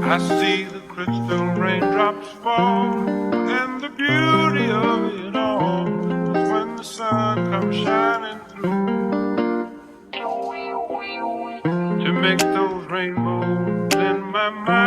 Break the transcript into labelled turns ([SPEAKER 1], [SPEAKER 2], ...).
[SPEAKER 1] I see the crystal raindrops fall, and the beauty of it all is when the sun comes shining through to make those rainbows in my mind.